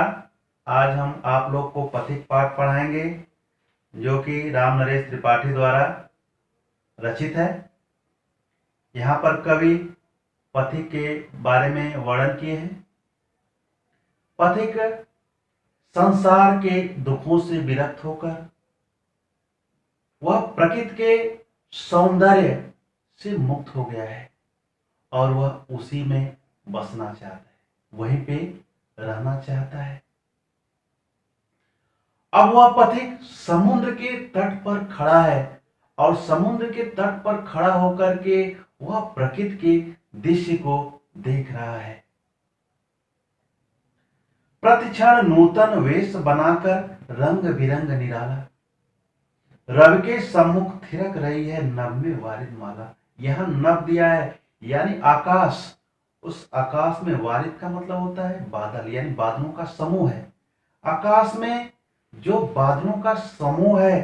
आज हम आप लोग को पथिक पाठ पढ़ाएंगे जो कि राम नरेश त्रिपाठी द्वारा रचित है। यहाँ पर कवि पथिक के बारे में वर्णन किए हैं। पथिक संसार के दुखों से विरक्त होकर वह प्रकृति के सौंदर्य से मुक्त हो गया है और वह उसी में बसना चाहता है, वहीं पे रहना चाहता है। अब वह पथिक समुद्र के तट पर खड़ा है और समुद्र के तट पर खड़ा होकर के वह प्रकृति के दृश्य को देख रहा है। प्रतिक्षण नूतन वेश बनाकर रंग बिरंग निराला रवि के सम्मुख थिरक रही है नभ में वारिद माला। यह नभ दिया है यानी आकाश। उस आकाश में वारिद का मतलब होता है बादल, यानी बादलों का समूह है। आकाश में जो बादलों का समूह है,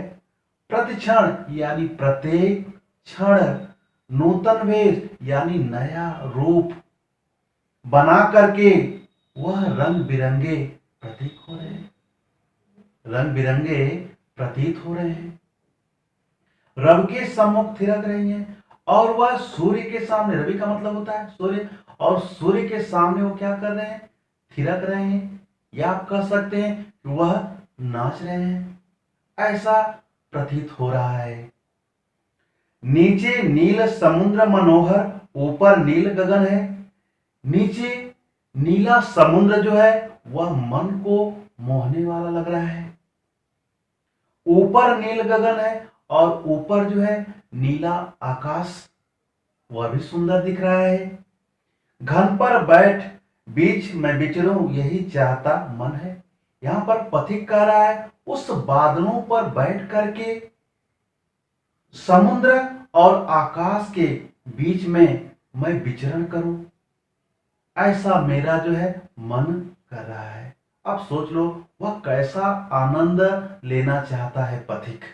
प्रतिक्षण यानी प्रत्येक क्षण, नूतन वेश यानी नया रूप बना करके वह रंग बिरंगे प्रतीक हो रहे हैं, रंग बिरंगे प्रतीत हो रहे हैं। रवि के सम्मुख थिरक रही हैं और वह सूर्य के सामने, रवि का मतलब होता है सूर्य, और सूर्य के सामने वो क्या कर रहे हैं? थिरक रहे हैं, या आप कह सकते हैं कि वह नाच रहे हैं, ऐसा प्रतीत हो रहा है। नीचे नील समुद्र मनोहर, ऊपर नील गगन है। नीचे नीला समुद्र जो है वह मन को मोहने वाला लग रहा है। ऊपर नील गगन है और ऊपर जो है नीला आकाश, वह भी सुंदर दिख रहा है। घन पर बैठ बीच में विचरूं यही चाहता मन है। यहां पर पथिक कह रहा है उस बादलों पर बैठ करके समुद्र और आकाश के बीच में मैं विचरण करूं, ऐसा मेरा जो है मन कर रहा है। अब सोच लो वह कैसा आनंद लेना चाहता है पथिक,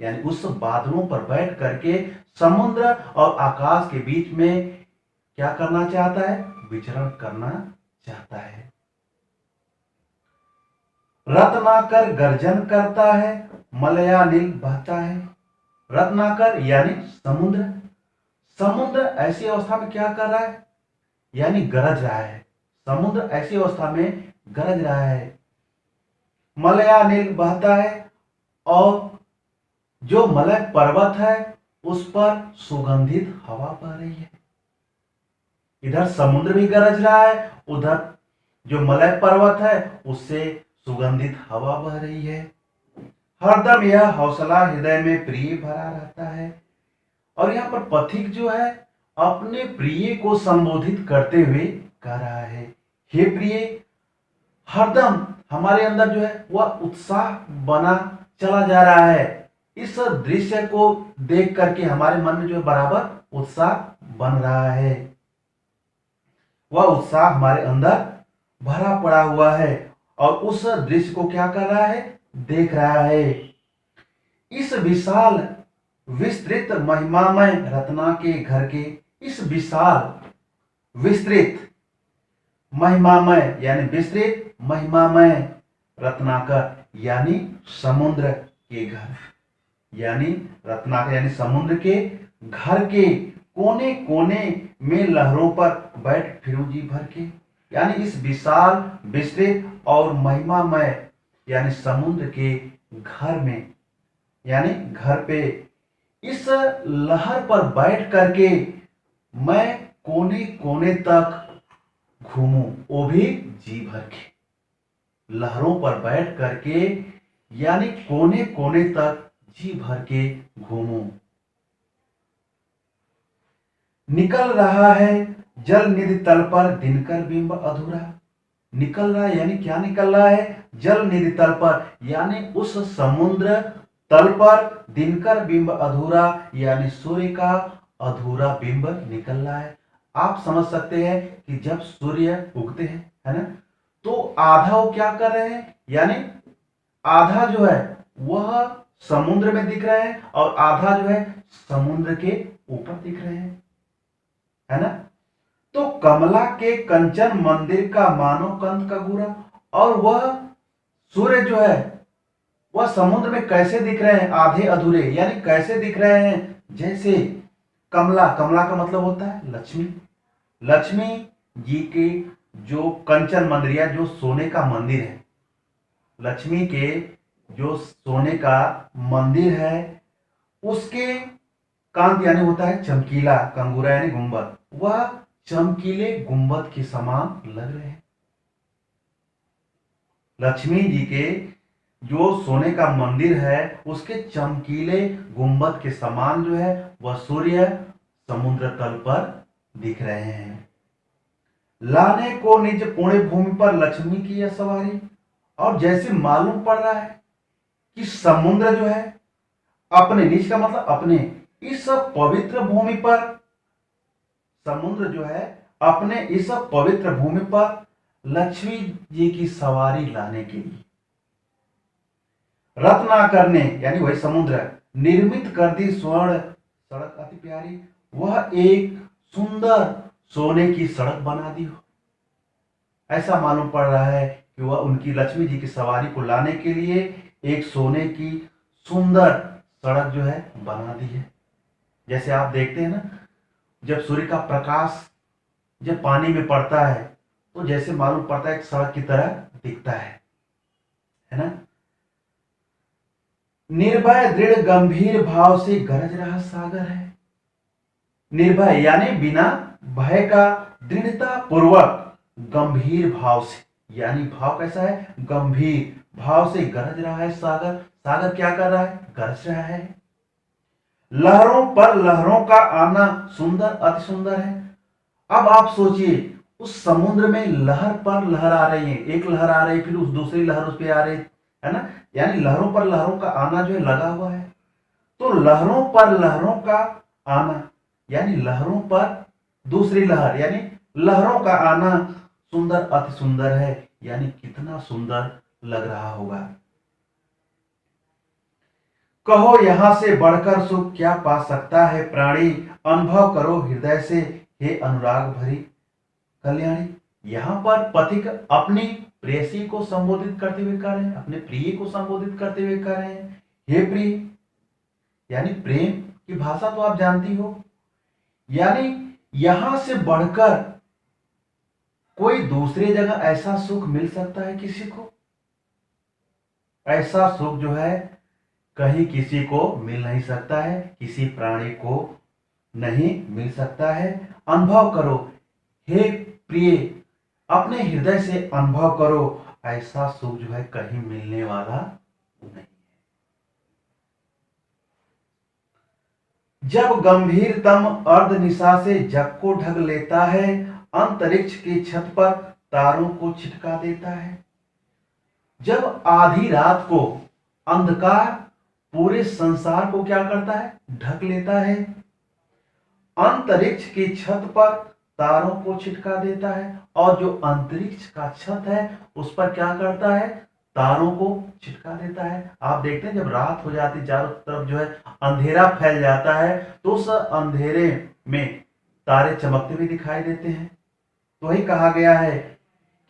यानी उस बादलों पर बैठ करके समुद्र और आकाश के बीच में क्या करना चाहता है? विचरण करना चाहता है। रत्नाकर गर्जन करता है, मलयानिल बहता है। रत्नाकर यानी समुद्र। समुद्र ऐसी अवस्था में क्या कर रहा है? यानी गरज रहा है। समुद्र ऐसी अवस्था में गरज रहा है। मलयानिल बहता है और जो मलय पर्वत है उस पर सुगंधित हवा बह रही है। इधर समुद्र भी गरज रहा है, उधर जो मलय पर्वत है उससे सुगंधित हवा बह रही है। हरदम यह हौसला हृदय में प्रिय भरा रहता है। और यहाँ पर पथिक जो है अपने प्रिय को संबोधित करते हुए कह रहा है, हे प्रिय, हरदम हमारे अंदर जो है वह उत्साह बना चला जा रहा है। इस दृश्य को देख करके हमारे मन में जो बराबर उत्साह बन रहा है, वह उत्साह हमारे अंदर भरा पड़ा हुआ है और उस दृश्य को क्या कर रहा है? देख रहा है। इस विशाल विस्तृत महिमामय रत्ना के घर के, इस विशाल विस्तृत महिमामय यानी विस्तृत महिमामय रत्नाकर यानी समुद्र के घर, यानी रत्नाकर यानी समुद्र के घर के कोने कोने में लहरों पर बैठ फिरूं जी भर के। यानी इस विशाल विस्तृत और महिमामय यानी समुद्र के घर में, यानी घर पे इस लहर पर बैठ करके मैं कोने कोने तक घूमूं, वो भी जी भर के। लहरों पर बैठ करके यानी कोने कोने तक जी भर के घूमूं। निकल रहा है जल निधि तल पर दिनकर बिंब अधूरा। निकल रहा है यानी क्या निकल रहा है? जल निधि तल पर यानी उस समुद्र तल पर दिनकर बिंब अधूरा यानी सूर्य का अधूरा बिंब निकल रहा है। आप समझ सकते हैं कि जब सूर्य उगते हैं, है ना, तो आधा वो क्या कर रहे हैं? यानी आधा जो है वह समुद्र में दिख रहे हैं और आधा जो है समुद्र के ऊपर दिख रहे हैं, है ना। तो कमला के कंचन मंदिर का मानो कंद का गुरा और वह सूर्य जो है वह समुद्र में कैसे दिख रहे हैं, आधे अधूरे, यानी कैसे दिख रहे हैं, जैसे कमला, कमला का मतलब होता है लक्ष्मी, लक्ष्मी जी के जो कंचन मंदिर या जो सोने का मंदिर है, लक्ष्मी के जो सोने का मंदिर है उसके कांत यानी होता है चमकीला, कंगूरा यानी गुंबद, वह चमकीले गुंबद के समान लग रहे हैं। लक्ष्मी जी के जो सोने का मंदिर है उसके चमकीले गुंबद के समान जो है वह सूर्य समुद्र तल पर दिख रहे हैं। लाने को निज पुण्य भूमि पर लक्ष्मी की यह सवारी। और जैसे मालूम पड़ रहा है कि समुद्र जो है अपने, निज का मतलब अपने, इस पवित्र भूमि पर, समुद्र जो है अपने इस पवित्र भूमि पर लक्ष्मी जी की सवारी लाने के लिए रत्नाकर ने, यानी वही समुद्र, निर्मित कर दी स्वर्ण सड़क अति प्यारी। वह एक सुंदर सोने की सड़क बना दी हो, ऐसा मालूम पड़ रहा है कि वह उनकी लक्ष्मी जी की सवारी को लाने के लिए एक सोने की सुंदर सड़क जो है बना दी है। जैसे आप देखते हैं ना, जब सूर्य का प्रकाश जब पानी में पड़ता है तो जैसे मालूम पड़ता है एक सड़क की तरह दिखता है ना। निर्भय दृढ़ गंभीर भाव से गरज रहा सागर है। निर्भय यानी बिना भय का, दृढ़ता पूर्वक, गंभीर भाव से, यानी भाव कैसा है, गंभीर भाव से गरज रहा है सागर। सागर क्या कर रहा है, गरज रहा है। लहरों पर लहरों का आना सुंदर, अति सुंदर है। अब आप सोचिए, उस समुद्र में लहर पर लहर आ रही है, एक लहर आ रही है, फिर उस दूसरी लहर उस पर आ रही है ना, यानी लहरों पर लहरों का आना जो है लगा हुआ है। तो लहरों पर लहरों का आना यानी लहरों पर दूसरी लहर, यानी लहरों का आना सुंदर, अति सुंदर है, यानी कितना सुंदर लग रहा होगा। कहो यहां से बढ़कर सुख क्या पा सकता है प्राणी, अनुभव करो हृदय से हे अनुराग भरी कल्याणी। यहां पर पथिक अपनी प्रेयसी को संबोधित करते हुए कह रहे हैं, अपने प्रिय को संबोधित करते हुए कह रहे हैं, हे प्रिय, यानी प्रेम की भाषा तो आप जानती हो, यानी यहां से बढ़कर कोई दूसरी जगह ऐसा सुख मिल सकता है किसी को? ऐसा सुख जो है कहीं किसी को मिल नहीं सकता है, किसी प्राणी को नहीं मिल सकता है। अनुभव करो हे प्रिय, अपने हृदय से अनुभव करो, ऐसा सुख जो है कहीं मिलने वाला नहीं है। जब गंभीरतम अर्ध निशा से जग को ढक लेता है, अंतरिक्ष की छत पर तारों को छिटका देता है। जब आधी रात को अंधकार पूरे संसार को क्या करता है, ढक लेता है, अंतरिक्ष की छत पर तारों को छिटका देता है, और जो अंतरिक्ष का छत है उस पर क्या करता है, तारों को छिटका देता है। आप देखते हैं जब रात हो जाती, चारों तरफ जो है अंधेरा फैल जाता है, तो उस अंधेरे में तारे चमकते हुए दिखाई देते हैं। तो वही कहा गया है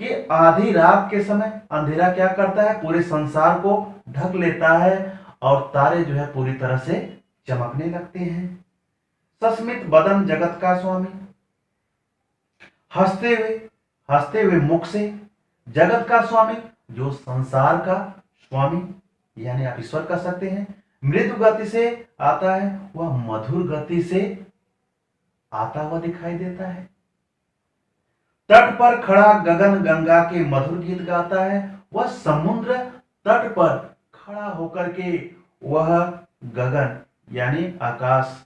कि आधी रात के समय अंधेरा क्या करता है, पूरे संसार को ढक लेता है, और तारे जो है पूरी तरह से चमकने लगते हैं। सस्मित बदन जगत का स्वामी, हंसते हुए मुख से जगत का स्वामी, जो संसार का स्वामी, यानी आप ईश्वर कह सकते हैं, मृदु गति से आता है, वह मधुर गति से आता हुआ दिखाई देता है। तट पर खड़ा गगन गंगा के मधुर गीत गाता है, वह समुद्र तट पर खड़ा होकर के वह गगन यानी आकाश,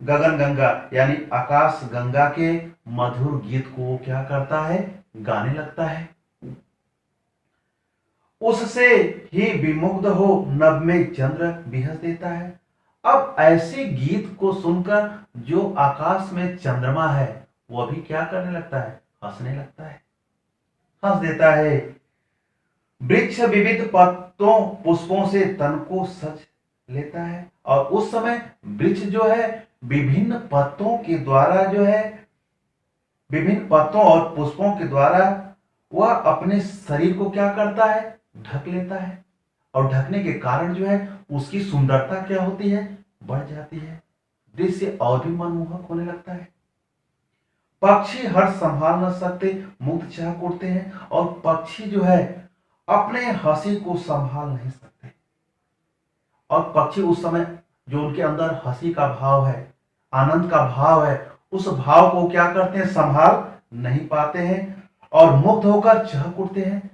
गगन गंगा यानी आकाश गंगा के मधुर गीत को क्या करता है, गाने लगता है। उससे ही विमुग्ध हो नभ में चंद्र बिहस देता है। अब ऐसे गीत को सुनकर जो आकाश में चंद्रमा है वह भी क्या करने लगता है, हंसने लगता है, हंस देता है। वृक्ष विविध पत्तों पुष्पों से तन को सज लेता है, और उस समय वृक्ष जो है विभिन्न पत्तों के द्वारा जो है, विभिन्न पत्तों और पुष्पों के द्वारा वह अपने शरीर को क्या करता है, ढक लेता है, और ढकने के कारण जो है उसकी सुंदरता क्या होती है, बढ़ जाती है, दृश्य और भी मनमोहक होने लगता है। पक्षी हर्ष संभाल न सकते, मुक्त चाह उड़ते हैं, और पक्षी जो है अपने हंसी को संभाल नहीं सकते, और पक्षी उस समय जो उनके अंदर हंसी का भाव है, आनंद का भाव है, उस भाव को क्या करते हैं, संभाल नहीं पाते हैं, और मुग्ध होकर चहक उठते हैं,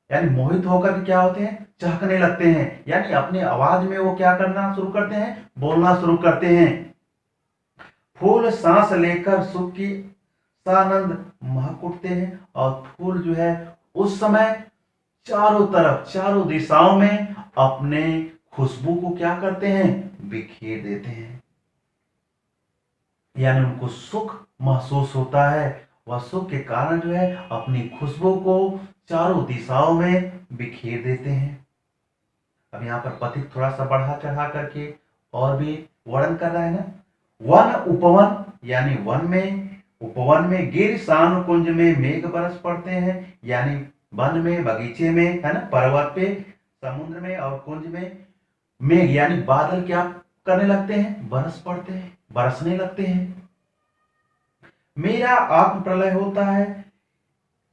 यानी मोहित होकर के क्या होते हैं, चहकने लगते हैं, यानी अपने आवाज में वो क्या करना शुरू करते हैं, बोलना शुरू करते हैं। फूल सांस लेकर सुख की सानंद महक उठते हैं, और फूल जो है उस समय चारों तरफ, चारों दिशाओं में अपने खुशबू को क्या करते हैं, बिखेर देते हैं, यानी उनको सुख महसूस होता है। वह सुख के कारण जो है अपनी खुशबू को चारों दिशाओं में बिखेर देते हैं। अब यहाँ पर पथिक थोड़ा सा बढ़ा चढ़ा करके और भी वर्णन कर रहा है ना। वन उपवन, यानी वन में, उपवन में, गिर शान कुंज में मेघ बरस पड़ते हैं, यानी वन में, बगीचे में, है ना, पर्वत पे, समुद्र में और कुंज में मेघ यानी बादल क्या करने लगते हैं, बरस पड़ते हैं, बरसने लगते हैं। मेरा आत्म प्रलय होता है,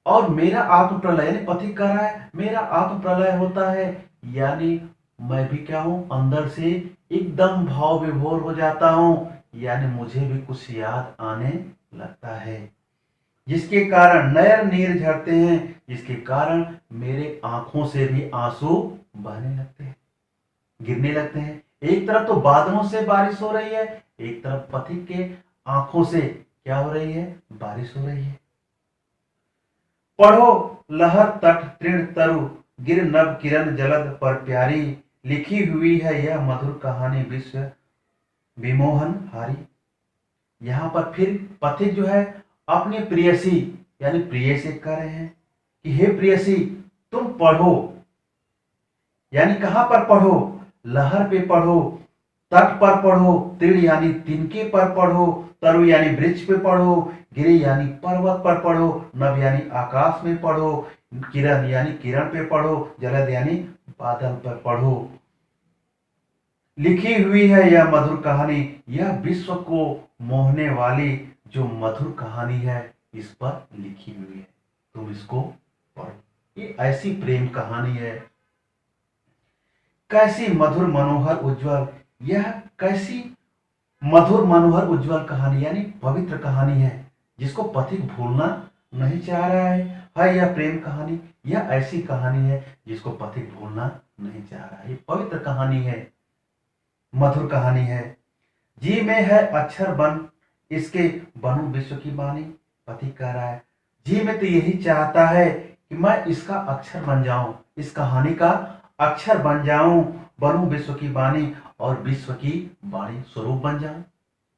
और मेरा आत्म प्रलय यानी पथिक कह रहा है मेरा आत्म प्रलय होता है, यानी मैं भी क्या हूं, अंदर से एकदम भाव विभोर हो जाता हूं, यानी मुझे भी कुछ याद आने लगता है, जिसके कारण नयन नीर झरते हैं, जिसके कारण मेरे आंखों से भी आंसू बहने लगते हैं, गिरने लगते हैं। एक तरफ तो बादलों से बारिश हो रही है, एक तरफ पथिक के आंखों से क्या हो रही है, बारिश हो रही है। पढ़ो लहर तट तृण तरु, गिर नभ किरण जलद पर प्यारी, लिखी हुई है यह मधुर कहानी विश्व विमोहन हारी। यहां पर फिर पथिक जो है अपनी प्रियसी यानी प्रिय से कह रहे हैं कि हे प्रियसी तुम पढ़ो, यानी कहां पर पढ़ो, लहर पे पढ़ो, तट पर पढ़ो, तीर यानी तिनके पर पढ़ो, तरु यानी वृक्ष पे पढ़ो, गिरी यानी पर्वत पर पढ़ो, नभ यानी आकाश में पढ़ो, किरण यानी किरण पे पढ़ो, जलद यानी बादल पर पढ़ो। लिखी हुई है यह मधुर कहानी, यह विश्व को मोहने वाली जो मधुर कहानी है इस पर लिखी हुई है, तुम इसको पढ़ो। ये ऐसी प्रेम कहानी है, कैसी मधुर मनोहर उज्जवल, यह कैसी मधुर मनोहर उज्जवल कहानी यानी पवित्र कहानी है, जिसको पथिक भूलना नहीं चाह रहा है यह प्रेम कहानी, यह ऐसी कहानी है जिसको पथिक भूलना नहीं चाह रहा है। ये पवित्र कहानी है, मधुर कहानी है। जी में है अक्षर बन इसके बनूं विश्व की बानी, पथिक कह रहा है जी में तो यही चाहता है कि मैं इसका अक्षर बन जाऊं, इस कहानी का अक्षर बन जाऊं, बनूं विश्व की बानी, और विश्व की बाणी स्वरूप बन जाऊं,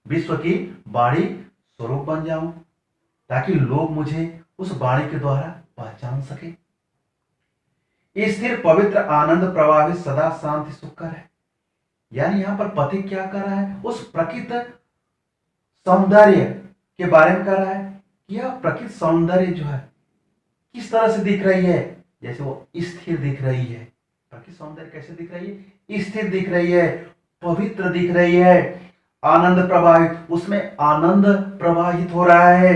विश्व की बाणी स्वरूप बन जाऊं, ताकि लोग मुझे उस बाणी के द्वारा पहचान सके। स्थिर पवित्र आनंद प्रवाहित सदा शांति सुखकर है, यानी यहां पर पथिक क्या कर रहा है, उस प्रकृति सौंदर्य के बारे में कह रहा है कि यह प्रकृति सौंदर्य जो है किस तरह से दिख रही है, जैसे वो स्थिर दिख रही है। प्रकृति सौंदर्य कैसे दिख रही है, स्थिर दिख रही है, पवित्र दिख रही है, आनंद प्रवाहित, उसमें आनंद प्रवाहित हो रहा है,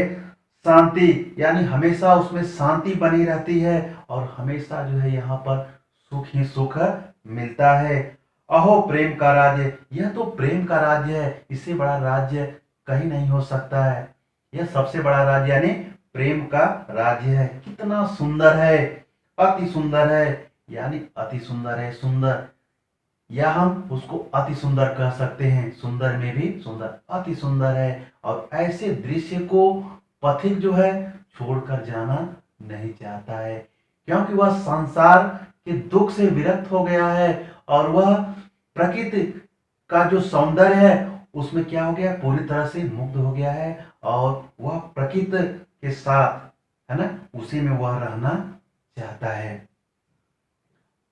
शांति यानी हमेशा उसमें शांति बनी रहती है, और हमेशा जो है यहाँ पर सुख ही सुख मिलता है। अहो प्रेम का राज्य, यह तो प्रेम का राज्य है, इससे बड़ा राज्य कहीं नहीं हो सकता है, यह सबसे बड़ा राज्य यानी प्रेम का राज्य है। कितना सुंदर है, अति सुंदर है, यानी अति सुंदर है, सुंदर, या हम उसको अति सुंदर कह सकते हैं, सुंदर में भी सुंदर, अति सुंदर है। और ऐसे दृश्य को पथिक जो है छोड़कर जाना नहीं चाहता है, क्योंकि वह संसार के दुख से विरक्त हो गया है, और वह प्रकृति का जो सौंदर्य है उसमें क्या हो गया, पूरी तरह से मुग्ध हो गया है, और वह प्रकृति के साथ, है ना, उसी में वह रहना चाहता है।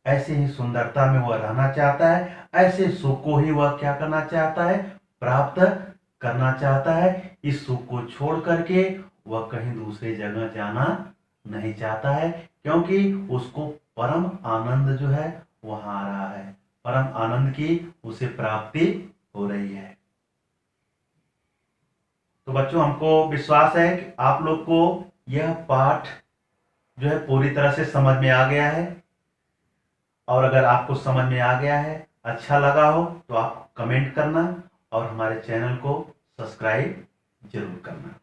ऐसे ही सुंदरता में वह रहना चाहता है, ऐसे सुख को ही वह क्या करना चाहता है, प्राप्त करना चाहता है। इस सुख को छोड़ करके वह कहीं दूसरी जगह जाना नहीं चाहता है, क्योंकि उसको परम आनंद जो है वहां आ रहा है, परम आनंद की उसे प्राप्ति हो रही है। तो बच्चों, हमको विश्वास है कि आप लोग को यह पाठ जो है पूरी तरह से समझ में आ गया है। और अगर आपको समझ में आ गया है, अच्छा लगा हो, तो आप कमेंट करना और हमारे चैनल को सब्सक्राइब जरूर करना।